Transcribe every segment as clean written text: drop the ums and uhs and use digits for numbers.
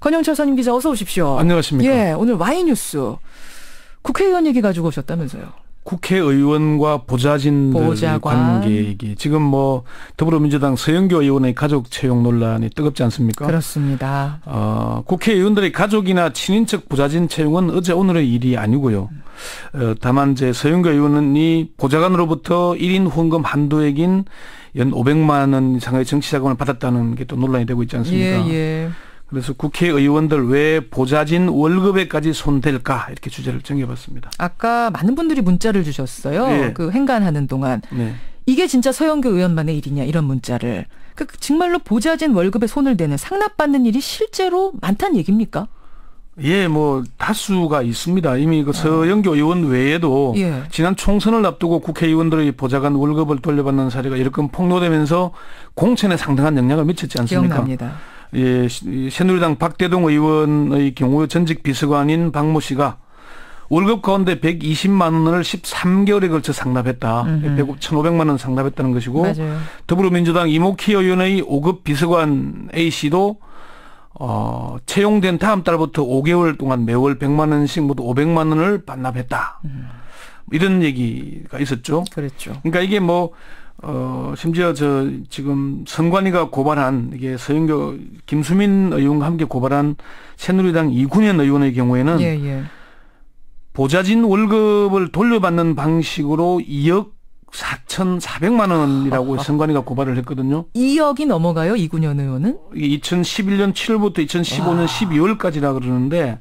권영철 선임 기자 어서 오십시오. 안녕하십니까. 예, 오늘 Y뉴스 국회의원 얘기 가지고 오셨다면서요. 국회의원과 보좌진들 관계 얘기. 지금 뭐 더불어민주당 서영교 의원의 가족 채용 논란이 뜨겁지 않습니까? 그렇습니다. 국회의원들의 가족이나 친인척 보좌진 채용은 어제 오늘의 일이 아니고요. 다만 이제 서영교 의원이 보좌관으로부터 1인 후원금 한도액인 연 500만 원 이상의 정치자금을 받았다는 게 또 논란이 되고 있지 않습니까? 예. 그래서 국회의원들 왜 보좌진 월급에까지 손댈까 이렇게 주제를 정해봤습니다. 아까 많은 분들이 문자를 주셨어요. 네. 그 행간하는 동안. 네. 이게 진짜 서영교 의원만의 일이냐 이런 문자를. 정말로 보좌진 월급에 손을 대는 상납받는 일이 실제로 많다는 얘기입니까? 예, 뭐 다수가 있습니다. 이미 그 서영교 의원 외에도 예. 지난 총선을 앞두고 국회의원들의 보좌관 월급을 돌려받는 사례가 여러 건 폭로되면서 공천에 상당한 영향을 미쳤지 않습니까? 기억납니다. 예, 새누리당 박대동 의원의 경우 전직 비서관인 박모 씨가 월급 가운데 120만 원을 13개월에 걸쳐 상납했다. 1,500만 원 상납했다는 것이고 맞아요. 더불어민주당 이모키 의원의 5급 비서관 A 씨도 채용된 다음 달부터 5개월 동안 매월 100만 원씩 모두 500만 원을 반납했다. 이런 얘기가 있었죠. 그렇죠. 그러니까 이게 뭐 심지어 지금 선관위가 고발한 이게 서영교 김수민 의원과 함께 고발한 새누리당 이군현 의원의 경우에는 예. 보좌진 월급을 돌려받는 방식으로 2억 4,400만 원이라고 선관위가 고발을 했거든요. 2억이 넘어가요, 이군현 의원은? 이게 2011년 7월부터 2015년 12월까지라 그러는데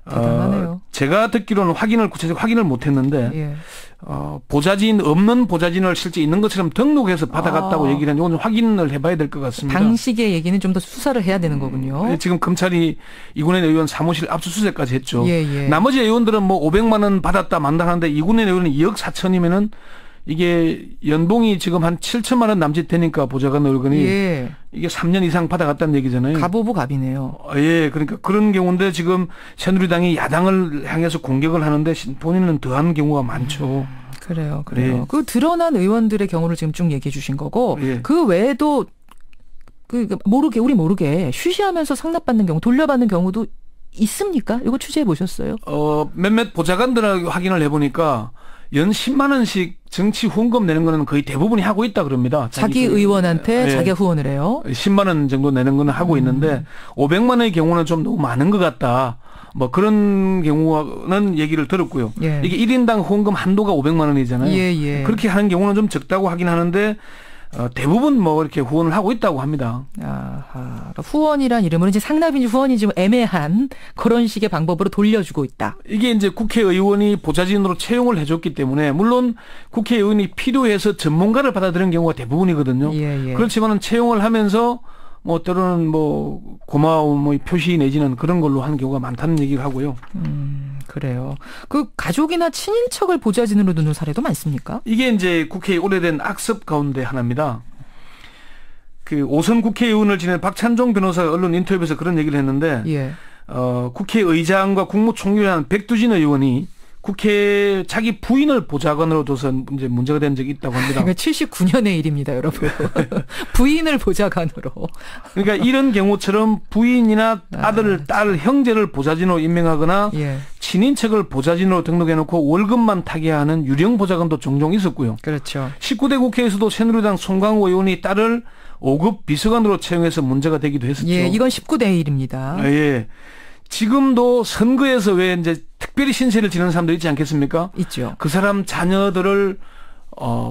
대단하네요. 제가 듣기로는 구체적으로 확인을 못했는데 예. 보좌진 없는 보좌진을 실제 있는 것처럼 등록해서 받아갔다고 얘기를 했는데 오늘 확인을 해봐야 될 것 같습니다. 방식의 얘기는 좀 더 수사를 해야 되는 거군요. 지금 검찰이 이군현 의원 사무실 압수수색까지 했죠. 예. 나머지 의원들은 뭐 500만 원 받았다 만다하는데 이군현 의원은 2억 4천이면은 이게 연봉이 지금 한 7천만 원 남짓 되니까 보좌관 월급이 이게 3년 이상 받아갔다는 얘기잖아요. 갑오브 갑이네요. 예, 그러니까 그런 경우인데 지금 새누리당이 야당을 향해서 공격을 하는데 본인은 더한 경우가 많죠. 그래요. 네. 그 드러난 의원들의 경우를 지금 쭉 얘기해 주신 거고 그 외에도 우리 모르게 쉬쉬하면서 상납받는 경우, 돌려받는 경우도 있습니까? 이거 취재해 보셨어요? 몇몇 보좌관들하고 확인을 해보니까 연 10만 원씩 정치 후원금 내는 거는 거의 대부분이 하고 있다 그럽니다. 자기 의원한테 자기 후원을 해요? 10만 원 정도 내는 거는 하고 있는데 500만 원의 경우는 좀 너무 많은 것 같다. 뭐 그런 경우는 얘기를 들었고요. 이게 1인당 후원금 한도가 500만 원이잖아요. 그렇게 하는 경우는 좀 적다고 하긴 하는데 대부분 뭐 이렇게 후원을 하고 있다고 합니다. 아하. 후원이란 이름으로 이제 상납인지 후원인지 좀 애매한 그런 식의 방법으로 돌려주고 있다. 이게 이제 국회의원이 보좌진으로 채용을 해줬기 때문에 물론 국회의원이 필요해서 전문가를 받아들이는 경우가 대부분이거든요. 그렇지만은 채용을 하면서 뭐 때로는 뭐 고마움 뭐 표시 내지는 그런 걸로 하는 경우가 많다는 얘기를 하고요. 그래요. 그 가족이나 친인척을 보좌진으로 두는 사례도 많습니까? 이게 이제 국회의 오래된 악습 가운데 하나입니다. 그 5선 국회의원을 지낸 박찬종 변호사가 언론 인터뷰에서 그런 얘기를 했는데 국회의장과 국무총리라는 백두진 의원이 국회 자기 부인을 보좌관으로 둬서 이제 문제가 된 적이 있다고 합니다. 그러니까 79년의 일입니다, 여러분. 부인을 보좌관으로. 그러니까 이런 경우처럼 부인이나 아들, 딸, 형제를 보좌진으로 임명하거나 친인척을 보좌진으로 등록해놓고 월급만 타게 하는 유령 보좌관도 종종 있었고요. 그렇죠. 19대 국회에서도 새누리당 송강호 의원이 딸을 5급 비서관으로 채용해서 문제가 되기도 했었죠. 이건 19대 일입니다. 지금도 선거에서 왜 이제 특별히 신세를 지는 사람들 있지 않겠습니까? 있죠. 그 사람 자녀들을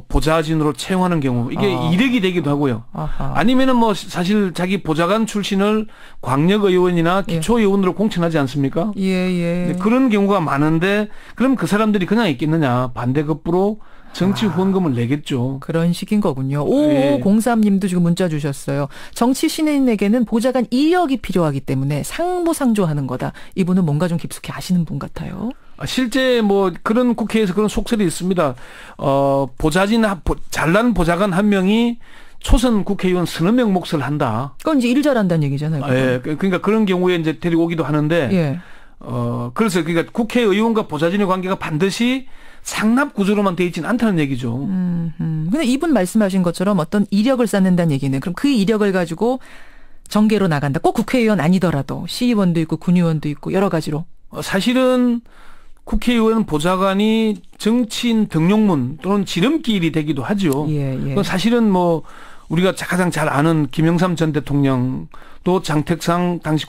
보좌진으로 채용하는 경우 이게 이력이 되기도 하고요. 아니면은 뭐 사실 자기 보좌관 출신을 광역의원이나 기초의원으로 공천하지 않습니까? 그런 경우가 많은데 그럼 그 사람들이 그냥 있겠느냐? 반대급부로 정치 후원금을 내겠죠. 그런 식인 거군요. 5503님도 지금 문자 주셨어요. 정치 신인에게는 보좌관 2억이 필요하기 때문에 상부상조하는 거다. 이분은 뭔가 좀 깊숙이 아시는 분 같아요. 실제 뭐 그런 국회에서 그런 속설이 있습니다. 잘난 보좌관 한 명이 초선 국회의원 서너 명 몫을 한다. 그건 이제 일 잘한다는 얘기잖아요. 그러니까 그런 경우에 이제 데리고 오기도 하는데 그래서 그러니까 국회의원과 보좌진의 관계가 반드시 상납 구조로만 돼 있지는 않다는 얘기죠. 근데 이분 말씀하신 것처럼 어떤 이력을 쌓는다는 얘기는 그럼 그 이력을 가지고 정계로 나간다. 꼭 국회의원 아니더라도 시의원도 있고 군의원도 있고 여러 가지로. 사실은 국회의원 보좌관이 정치인 등용문 또는 지름길이 되기도 하죠. 예. 사실은 뭐 우리가 가장 잘 아는 김영삼 전 대통령 또 장택상 당시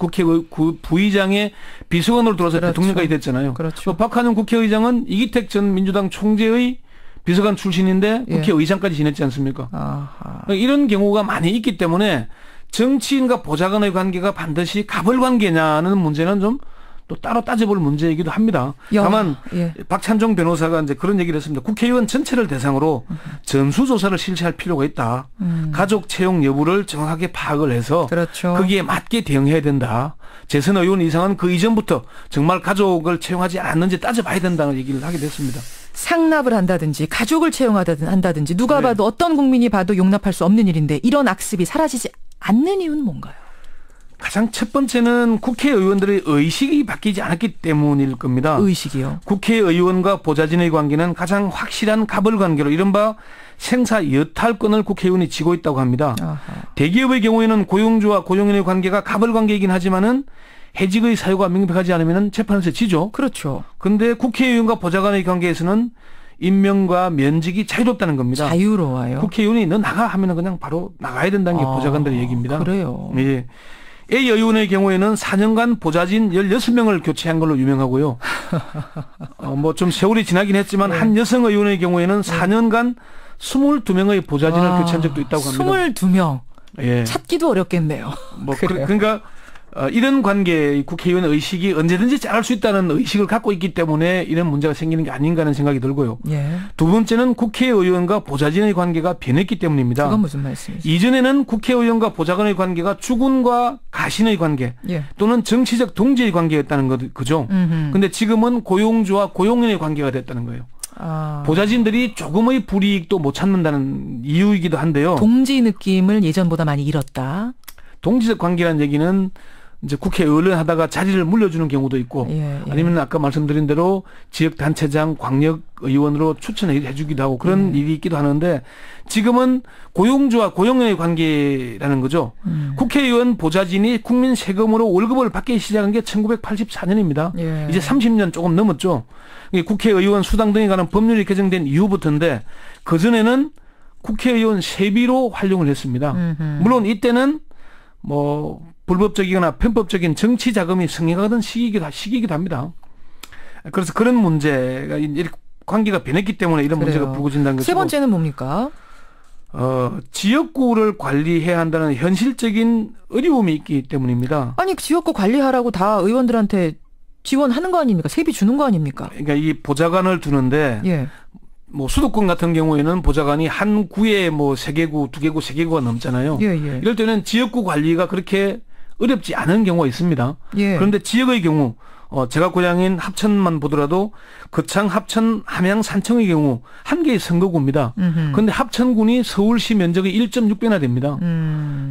부의장의 비서관으로 들어서 그렇죠. 대통령까지 됐잖아요. 그렇죠. 박한영 국회의장은 이기택 전 민주당 총재의 비서관 출신인데 국회의장까지 지냈지 않습니까? 아하. 이런 경우가 많이 있기 때문에 정치인과 보좌관의 관계가 반드시 갑을 관계냐는 문제는 좀 또 따로 따져볼 문제이기도 합니다. 다만 박찬종 변호사가 이제 그런 얘기를 했습니다. 국회의원 전체를 대상으로 전수조사를 실시할 필요가 있다. 가족 채용 여부를 정확하게 파악을 해서 그렇죠. 거기에 맞게 대응해야 된다. 재선 의원 이상은 그 이전부터 정말 가족을 채용하지 않았는지 따져봐야 된다는 얘기를 하게 됐습니다. 상납을 한다든지 가족을 채용한다든지 누가 봐도 어떤 국민이 봐도 용납할 수 없는 일인데 이런 악습이 사라지지 않는 이유는 뭔가요? 가장 첫 번째는 국회의원들의 의식이 바뀌지 않았기 때문일 겁니다. 의식이요? 국회의원과 보좌진의 관계는 가장 확실한 갑을 관계로 이른바 생사 여탈권을 국회의원이 쥐고 있다고 합니다. 아하. 대기업의 경우에는 고용주와 고용인의 관계가 갑을 관계이긴 하지만은 해직의 사유가 명백하지 않으면 재판에서 지죠. 그렇죠. 그런데 국회의원과 보좌관의 관계에서는 임명과 면직이 자유롭다는 겁니다. 자유로워요? 국회의원이 너 나가 하면 그냥 바로 나가야 된다는 게 보좌관들의 얘기입니다. 그래요? 예. A 의원의 경우에는 4년간 보좌진 16명을 교체한 걸로 유명하고요. 뭐 좀 세월이 지나긴 했지만 한 여성 의원의 경우에는 4년간 22명의 보좌진을 교체한 적도 있다고 합니다. 22명. 예. 찾기도 어렵겠네요. 뭐 그러니까 이런 관계 국회의원 의식이 언제든지 잘할 수 있다는 의식을 갖고 있기 때문에 이런 문제가 생기는 게 아닌가 하는 생각이 들고요. 예. 두 번째는 국회의원과 보좌진의 관계가 변했기 때문입니다. 그건 무슨 말씀이세요? 이전에는 국회의원과 보좌관의 관계가 주군과 가신의 관계 또는 정치적 동지의 관계였다는 거죠. 그런데 지금은 고용주와 고용인의 관계가 됐다는 거예요. 보좌진들이 조금의 불이익도 못 찾는다는 이유이기도 한데요. 동지 느낌을 예전보다 많이 잃었다. 동지적 관계라는 얘기는 이제 국회의원 하다가 자리를 물려주는 경우도 있고 아니면 아까 말씀드린 대로 지역단체장, 광역의원으로 추천해 주기도 하고 그런 일이 있기도 하는데 지금은 고용주와 고용인의 관계라는 거죠. 국회의원 보좌진이 국민 세금으로 월급을 받기 시작한 게 1984년입니다. 이제 30년 조금 넘었죠. 국회의원 수당 등에 관한 법률이 개정된 이후부터인데 그전에는 국회의원 세비로 활용을 했습니다. 물론 이때는 뭐 불법적이거나 편법적인 정치 자금이 성행하던 시기이기도 합니다. 그래서 그런 문제가 이렇게 관계가 변했기 때문에 이런 문제가 불거진다는 것이고. 세 번째는 뭡니까? 지역구를 관리해야 한다는 현실적인 어려움이 있기 때문입니다. 아니 지역구 관리하라고 다 의원들한테 지원하는 거 아닙니까? 세비 주는 거 아닙니까? 그러니까 이 보좌관을 두는데 뭐 수도권 같은 경우에는 보좌관이 한 구에 뭐 3개구, 2개구, 3개구가 넘잖아요. 이럴 때는 지역구 관리가 그렇게 어렵지 않은 경우가 있습니다. 그런데 지역의 경우 제가 고향인 합천만 보더라도 거창, 합천, 함양, 산청의 경우 한 개의 선거구입니다. 그런데 합천군이 서울시 면적의 1.6배나 됩니다.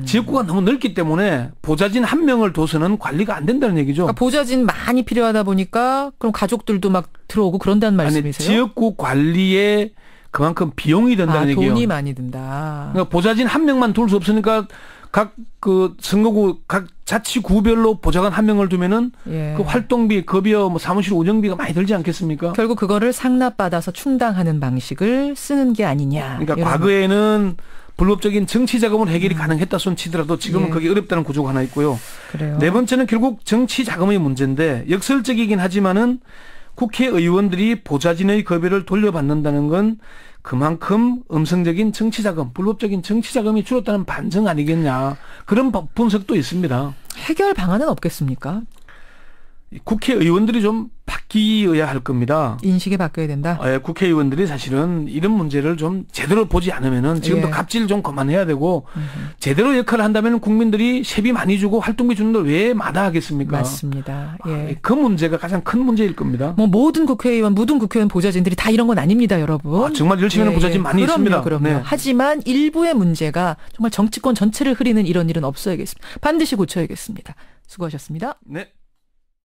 지역구가 너무 넓기 때문에 보좌진 한 명을 둬서는 관리가 안 된다는 얘기죠. 그러니까 보좌진 많이 필요하다 보니까 그럼 가족들도 막 들어오고 그런다는 말씀이세요? 지역구 관리에 그만큼 비용이 든다는 얘기예요. 돈이 많이 든다. 그러니까 보좌진 한 명만 둘 수 없으니까 각 그 선거구 각 자치구별로 보좌관 한 명을 두면은 그 활동비, 급여, 뭐 사무실 운영비가 많이 들지 않겠습니까? 결국 그거를 상납받아서 충당하는 방식을 쓰는 게 아니냐. 그러니까 과거에는 불법적인 정치 자금은 해결이 가능했다 손 치더라도 지금은 그게 어렵다는 구조가 하나 있고요. 그래요. 네 번째는 결국 정치 자금의 문제인데 역설적이긴 하지만은 국회의원들이 보좌진의 급여를 돌려받는다는 건 그만큼 음성적인 정치자금, 불법적인 정치자금이 줄었다는 반증 아니겠냐. 그런 분석도 있습니다. 해결 방안은 없겠습니까? 국회의원들이 좀 바뀌어야 할 겁니다. 인식이 바뀌어야 된다? 국회의원들이 사실은 이런 문제를 좀 제대로 보지 않으면은 지금도 갑질 좀 그만해야 되고 제대로 역할을 한다면 국민들이 세비 많이 주고 활동비 주는 걸 왜 마다하겠습니까? 맞습니다. 그 문제가 가장 큰 문제일 겁니다. 뭐 모든 국회의원 보좌진들이 다 이런 건 아닙니다, 여러분. 정말 열심히 하는 보좌진 많이 있습니다. 그럼요. 하지만 일부의 문제가 정말 정치권 전체를 흐리는 이런 일은 없어야겠습니다. 반드시 고쳐야겠습니다. 수고하셨습니다. 네.